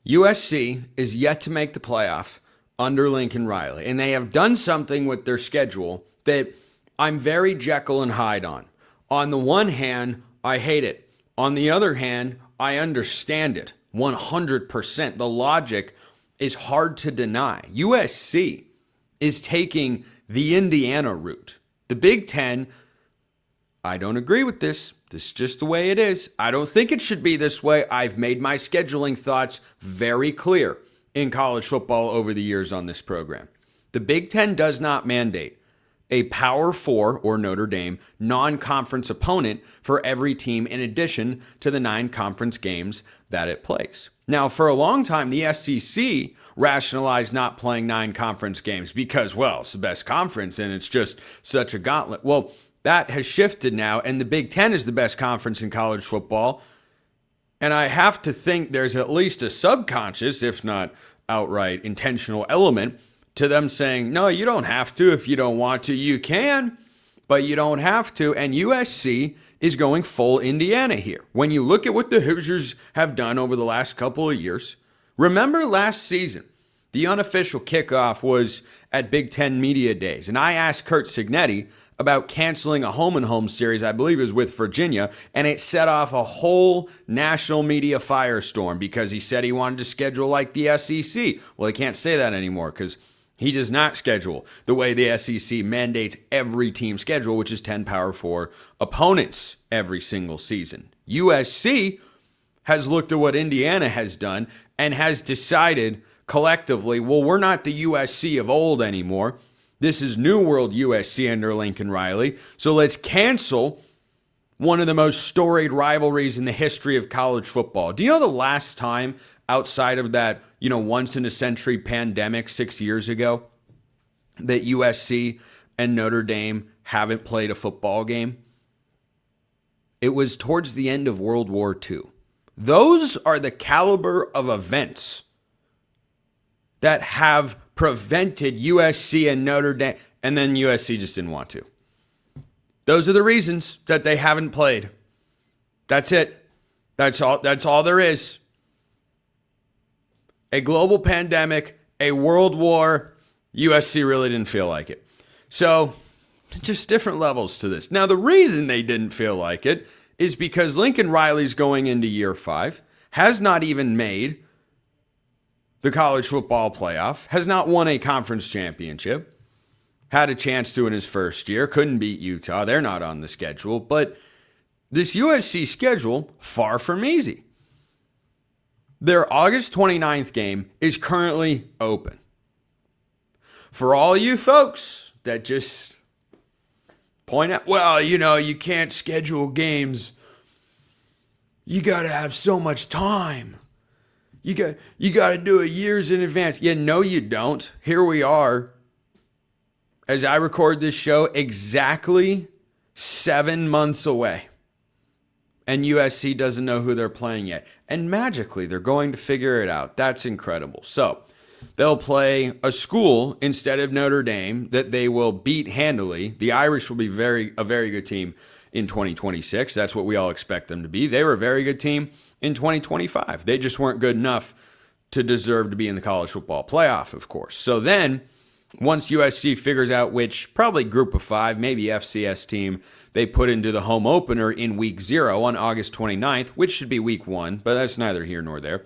USC is yet to make the playoff under Lincoln Riley, and they have done something with their schedule that I'm very Jekyll and Hyde on. On the one hand, I hate it. On the other hand, I understand it 100%. The logic is hard to deny. USC is taking the Indiana route. The Big Ten, I don't agree with this. This is just the way it is. I don't think it should be this way. I've made my scheduling thoughts very clear in college football over the years on this program. The Big Ten does not mandate a Power 4 or Notre Dame non-conference opponent for every team in addition to the 9 conference games that it plays. Now, for a long time, the SEC rationalized not playing 9 conference games because, well, it's the best conference and it's just such a gauntlet. Well, that has shifted now, and the Big Ten is the best conference in college football. And I have to think there's at least a subconscious, if not outright intentional element to them saying, no, you don't have to if you don't want to. You can, but you don't have to. And USC is going full Indiana here. When you look at what the Hoosiers have done over the last couple of years, remember last season, the unofficial kickoff was at Big Ten Media Days. And I asked Curt Cignetti about canceling a home-and-home series, I believe it was with Virginia, and it set off a whole national media firestorm because he said he wanted to schedule like the SEC. Well, he can't say that anymore because he does not schedule the way the SEC mandates every team schedule, which is 10 Power 4 opponents every single season. USC has looked at what Indiana has done and has decided collectively, well, we're not the USC of old anymore. This is New World USC under Lincoln Riley. So let's cancel one of the most storied rivalries in the history of college football. Do you know the last time outside of that, once in a century pandemic 6 years ago that USC and Notre Dame haven't played a football game? It was towards the end of World War II. Those are the caliber of events that have prevented USC and Notre Dame, and then USC just didn't want to. Those are the reasons that they haven't played. That's it. That's all there is. A global pandemic, a world war, USC really didn't feel like it. So, just different levels to this. Now, the reason they didn't feel like it is because Lincoln Riley's going into year 5, has not even made the college football playoff, has not won a conference championship, had a chance to in his first year, couldn't beat Utah. They're not on the schedule, but this USC schedule, far from easy. Their August 29th game is currently open. For all you folks that just point out, well, you can't schedule games. You got to have so much time. You got to do it years in advance. Yeah, no, you don't. Here we are, as I record this show, exactly 7 months away. And USC doesn't know who they're playing yet. And magically, they're going to figure it out. That's incredible. So, they'll play a school instead of Notre Dame that they will beat handily. The Irish will be a very good team in 2026. That's what we all expect them to be. They were a very good team in 2025. They just weren't good enough to deserve to be in the college football playoff, of course. So then, once USC figures out which probably group of 5, maybe FCS team they put into the home opener in week 0 on August 29th, which should be week 1, but that's neither here nor there.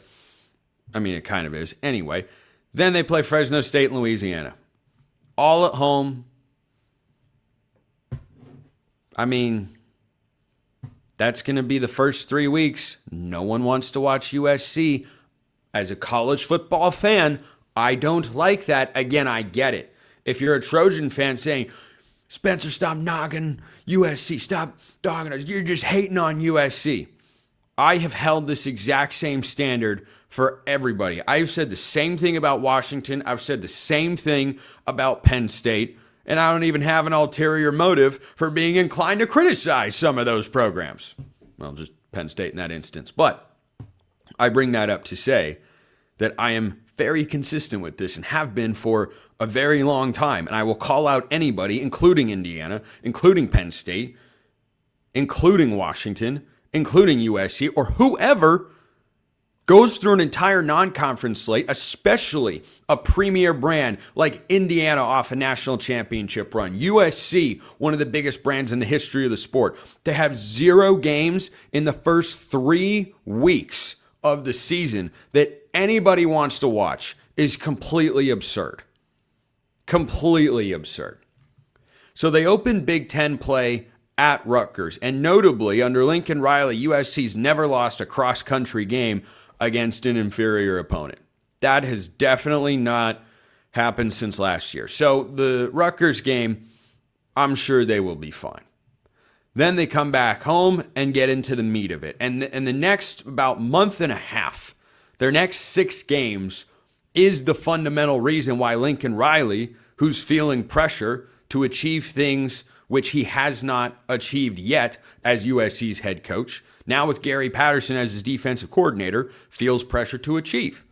I mean, it kind of is. Anyway, then they play Fresno State and Louisiana. All at home. I mean, that's going to be the first 3 weeks. No one wants to watch USC. As a college football fan, I don't like that. Again, I get it. If you're a Trojan fan saying, Spencer, stop knocking USC, stop dogging us, you're just hating on USC. I have held this exact same standard for everybody. I've said the same thing about Washington. I've said the same thing about Penn State. And I don't even have an ulterior motive for being inclined to criticize some of those programs. Well, just Penn State in that instance. But I bring that up to say that I am very consistent with this and have been for a very long time. And I will call out anybody, including Indiana, including Penn State, including Washington, including USC, or whoever goes through an entire non-conference slate, especially a premier brand like Indiana off a national championship run, USC, one of the biggest brands in the history of the sport, to have 0 games in the first 3 weeks of the season that anybody wants to watch is completely absurd. Completely absurd. So they open Big Ten play at Rutgers, and notably under Lincoln Riley, USC's never lost a cross-country game against an inferior opponent. That has definitely not happened since last year. So the Rutgers game, I'm sure they will be fine. Then they come back home and get into the meat of it. And the next about month and a half, their next 6 games is the fundamental reason why Lincoln Riley, who's feeling pressure to achieve things which he has not achieved yet as USC's head coach, now with Gary Patterson as his defensive coordinator, feels pressure to achieve.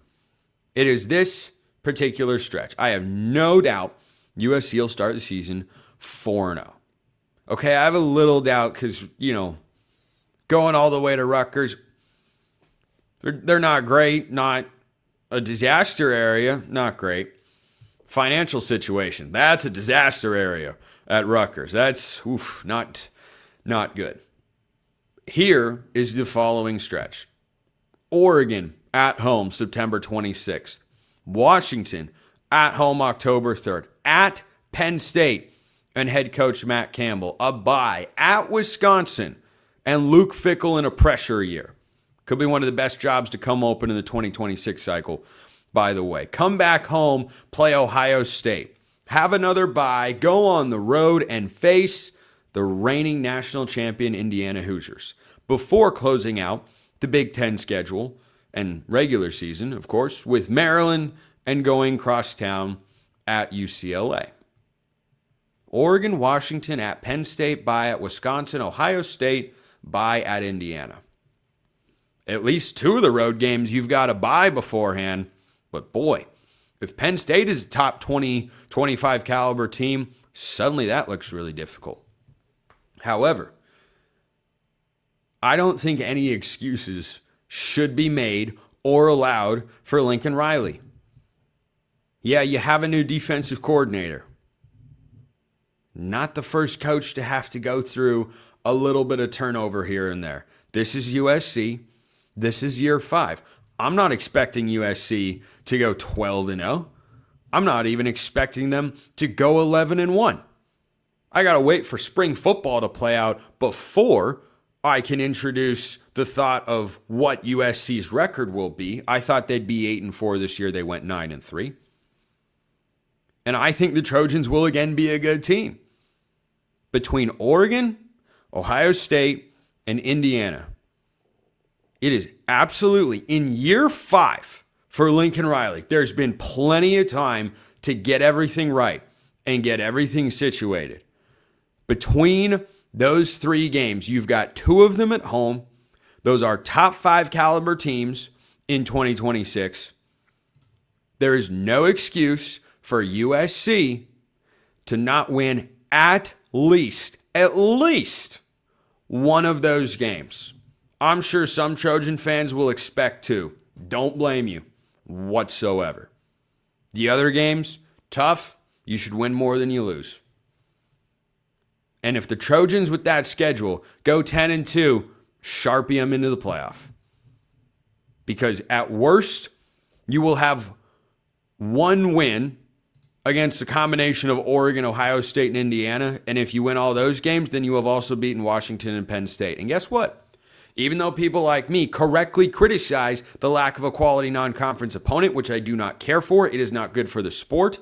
It is this particular stretch. I have no doubt USC will start the season 4-0. Okay, I have a little doubt because, going all the way to Rutgers, they're not great, not a disaster area, not great. Financial situation, that's a disaster area at Rutgers. That's not good. Here is the following stretch. Oregon at home, September 26th. Washington at home, October 3rd. At Penn State and head coach Matt Campbell. A bye at Wisconsin and Luke Fickell in a pressure year. Could be one of the best jobs to come open in the 2026 cycle, by the way. Come back home, play Ohio State. Have another bye, go on the road and face the reigning national champion Indiana Hoosiers, before closing out the Big Ten schedule and regular season, of course, with Maryland and going crosstown at UCLA. Oregon, Washington at Penn State, bye at Wisconsin, Ohio State, bye at Indiana. At least 2 of the road games you've got to bye beforehand, but boy, if Penn State is a top 20, 25 caliber team, suddenly that looks really difficult. However, I don't think any excuses should be made or allowed for Lincoln Riley. Yeah, you have a new defensive coordinator. Not the first coach to have to go through a little bit of turnover here and there. This is USC. This is year 5. I'm not expecting USC to go 12-0. I'm not even expecting them to go 11-1. I got to wait for spring football to play out before I can introduce the thought of what USC's record will be. I thought they'd be 8-4 this year. They went 9-3. And I think the Trojans will again be a good team. Between Oregon, Ohio State, and Indiana, it is absolutely in year 5 for Lincoln Riley. There's been plenty of time to get everything right and get everything situated. Between those 3 games, you've got 2 of them at home. Those are top 5 caliber teams in 2026. There is no excuse for USC to not win at least one of those games. I'm sure some Trojan fans will expect 2. Don't blame you whatsoever. The other games, tough. You should win more than you lose. And if the Trojans with that schedule go 10-2, Sharpie them into the playoff. Because at worst, you will have 1 win against a combination of Oregon, Ohio State, and Indiana. And if you win all those games, then you have also beaten Washington and Penn State. And guess what? Even though people like me correctly criticize the lack of a quality non-conference opponent, which I do not care for, it is not good for the sport.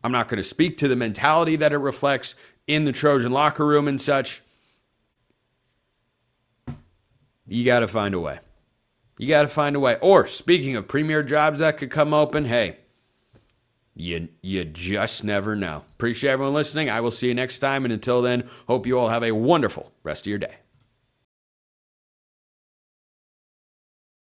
I'm not going to speak to the mentality that it reflects in the Trojan locker room and such. You got to find a way. You got to find a way. Or, speaking of premier jobs that could come open, hey, you just never know. Appreciate everyone listening. I will see you next time. And until then, hope you all have a wonderful rest of your day.